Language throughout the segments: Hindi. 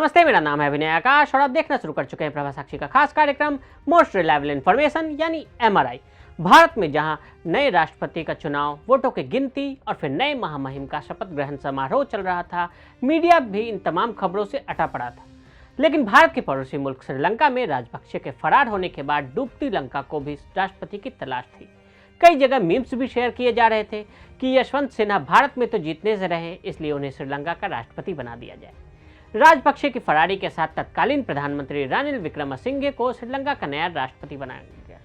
नमस्ते, मेरा नाम है विनय आकाश और आप देखना शुरू कर चुके हैं प्रभा साक्षी का खास कार्यक्रम मोस्ट रिलायबल इन्फॉर्मेशन यानी एमआरआई। भारत में जहां नए राष्ट्रपति का चुनाव, वोटों की गिनती और फिर नए महामहिम का शपथ ग्रहण समारोह चल रहा था, मीडिया भी इन तमाम खबरों से अटा पड़ा था। लेकिन भारत के पड़ोसी मुल्क श्रीलंका में राजपक्षे के फरार होने के बाद डूबती लंका को भी राष्ट्रपति की तलाश थी। कई जगह मीम्स भी शेयर किए जा रहे थे कि यशवंत सिन्हा भारत में तो जीतने से रहे, इसलिए उन्हें श्रीलंका का राष्ट्रपति बना दिया जाए। राजपक्षे की फरारी के साथ तत्कालीन प्रधानमंत्री रानिल विक्रमसिंघे को श्रीलंका का नया राष्ट्रपति बनाया गया,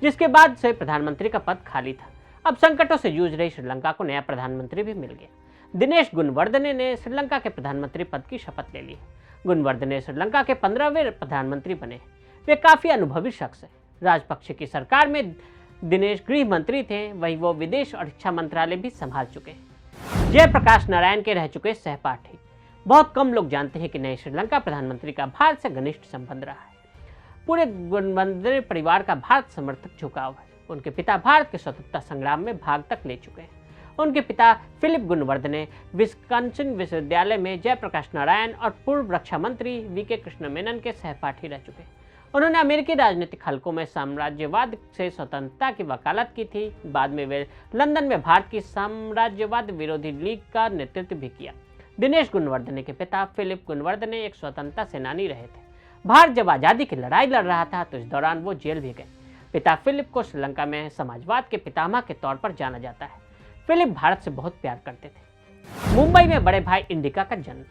जिसके बाद से प्रधानमंत्री का पद खाली था। अब संकटों से जूझ रही श्रीलंका को नया प्रधानमंत्री भी मिल गया। दिनेश गुणवर्धने ने श्रीलंका के प्रधानमंत्री पद की शपथ ले ली। गुणवर्धने श्रीलंका के 15वें प्रधानमंत्री बने। वे काफी अनुभवी शख्स है। राजपक्षे की सरकार में दिनेश गृह मंत्री थे, वहीं वो विदेश और रक्षा मंत्रालय भी संभाल चुके हैं। जयप्रकाश नारायण के रह चुके सहपाठी। बहुत कम लोग जानते हैं कि नए श्रीलंका प्रधानमंत्री का भारत से घनिष्ठ संबंध रहा है। पूरे गुणवर्धने परिवार का भारत समर्थक झुकाव है। उनके पिता भारत के स्वतंत्रता संग्राम में भाग तक ले चुके हैं। उनके पिता फिलिप गुणवर्धने विस्कॉन्सिन विश्वविद्यालय में जयप्रकाश नारायण और पूर्व रक्षा मंत्री वीके कृष्ण मेनन के सहपाठी रह चुके हैं। उन्होंने अमेरिकी राजनीतिक हलकों में साम्राज्यवाद से स्वतंत्रता की वकालत की थी। बाद में वे लंदन में भारत की साम्राज्यवाद विरोधी लीग का नेतृत्व भी किया। दिनेश गुणवर्धने के पिता फिलिप गुणवर्धने एक स्वतंत्रता सेनानी रहे थे। भारत जब आज़ादी की लड़ाई लड़ रहा था तो इस दौरान वो जेल भी गए। पिता फिलिप को श्रीलंका में समाजवाद के पितामह के तौर पर जाना जाता है। फिलिप भारत से बहुत प्यार करते थे। मुंबई में बड़े भाई इंडिका का जन्म।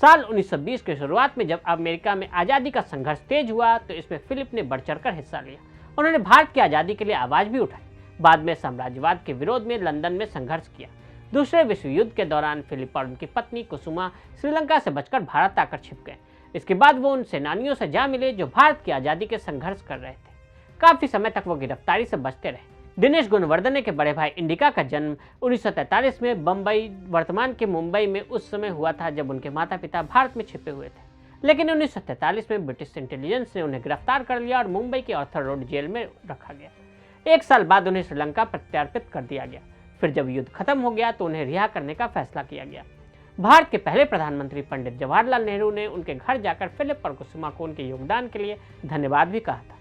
साल 1920 की शुरुआत में जब अमेरिका में आज़ादी का संघर्ष तेज हुआ तो इसमें फिलिप ने बढ़ चढ़कर हिस्सा लिया। उन्होंने भारत की आज़ादी के लिए आवाज़ भी उठाई। बाद में साम्राज्यवाद के विरोध में लंदन में संघर्ष किया। दूसरे विश्व युद्ध के दौरान फिलिप और उनकी पत्नी कुसुमा श्रीलंका से बचकर भारत आकर छिप गए। इसके बाद वो उन सेनानियों से जा मिले जो भारत की आज़ादी के संघर्ष कर रहे थे। काफी समय तक वो गिरफ्तारी से बचते रहे। दिनेश गुणवर्धने के बड़े भाई इंडिका का जन्म 1943 में बम्बई, वर्तमान के मुंबई में उस समय हुआ था जब उनके माता पिता भारत में छिपे हुए थे। लेकिन 1943 में ब्रिटिश इंटेलिजेंस ने उन्हें गिरफ्तार कर लिया और मुंबई के आर्थर रोड जेल में रखा गया। एक साल बाद उन्हें श्रीलंका प्रत्यार्पित कर दिया गया। फिर जब युद्ध खत्म हो गया तो उन्हें रिहा करने का फैसला किया गया। भारत के पहले प्रधानमंत्री पंडित जवाहरलाल नेहरू ने उनके घर जाकर फिलिप और कुसुमा को उनके योगदान के लिए धन्यवाद भी कहा था।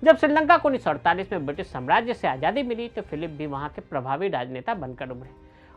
जब श्रीलंका को 1948 में ब्रिटिश साम्राज्य से आज़ादी मिली तो फिलिप भी वहां के प्रभावी राजनेता बनकर उभरे।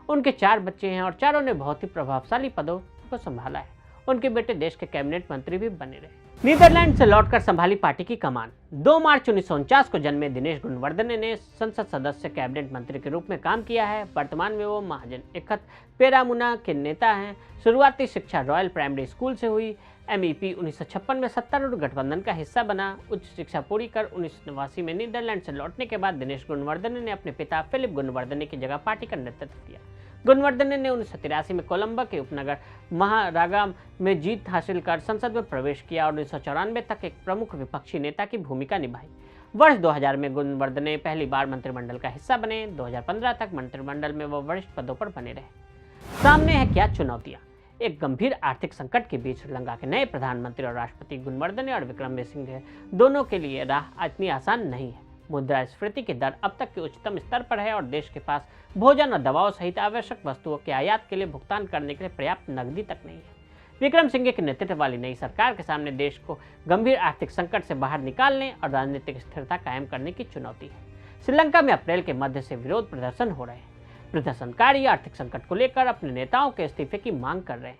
उनके 4 बच्चे हैं और चारों ने बहुत ही प्रभावशाली पदों को संभाला है। उनके बेटे देश के कैबिनेट मंत्री भी बने रहे। नीदरलैंड से लौटकर संभाली पार्टी की कमान। 2 मार्च 1949 को जन्मे दिनेश गुणवर्धने ने संसद सदस्य, कैबिनेट मंत्री के रूप में काम किया है। वर्तमान में वो महाजन इकत पेरामुना के नेता हैं। शुरुआती शिक्षा रॉयल प्राइमरी स्कूल से हुई। MEP 1956 में सत्तारूढ़ गठबंधन का हिस्सा बना। उच्च शिक्षा पूरी कर 1989 में नीदरलैंड से लौटने के बाद दिनेश गुणवर्धने ने अपने पिता फिलिप गुणवर्धने की जगह पार्टी का नेतृत्व किया। गुणवर्धने ने 1983 में कोलंबो के उपनगर महारागा में जीत हासिल कर संसद में प्रवेश किया और 1994 तक एक प्रमुख विपक्षी नेता की भूमिका निभाई। वर्ष 2000 में गुणवर्धने पहली बार मंत्रिमंडल का हिस्सा बने। 2015 तक मंत्रिमंडल में वो वरिष्ठ पदों पर बने रहे। सामने है क्या चुनौतियां। एक गंभीर आर्थिक संकट के बीच श्रीलंका के नए प्रधानमंत्री और राष्ट्रपति गुणवर्धने और विक्रमसिंघे दोनों के लिए राह इतनी आसान नहीं है। मुद्रास्फीति की दर अब तक के उच्चतम स्तर पर है और देश के पास भोजन और दवाओं सहित आवश्यक वस्तुओं के आयात के लिए भुगतान करने के लिए पर्याप्त नकदी तक नहीं है। विक्रमसिंघे के नेतृत्व वाली नई सरकार के सामने देश को गंभीर आर्थिक संकट से बाहर निकालने और राजनीतिक स्थिरता कायम करने की चुनौती है। श्रीलंका में अप्रैल के मध्य से विरोध प्रदर्शन हो रहे हैं। प्रदर्शनकारी आर्थिक संकट को लेकर अपने नेताओं के इस्तीफे की मांग कर रहे हैं।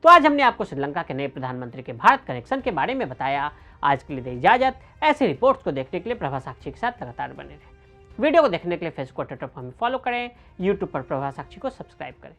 तो आज हमने आपको श्रीलंका के नए प्रधानमंत्री के भारत कनेक्शन के बारे में बताया। आज के लिए दी इजाजत। ऐसे रिपोर्ट्स को देखने के लिए प्रभा साक्षी के साथ लगातार बने रहें। वीडियो को देखने के लिए फेसबुक और ट्विटर पर हमें फॉलो करें। यूट्यूब पर प्रभा साक्षी को सब्सक्राइब करें।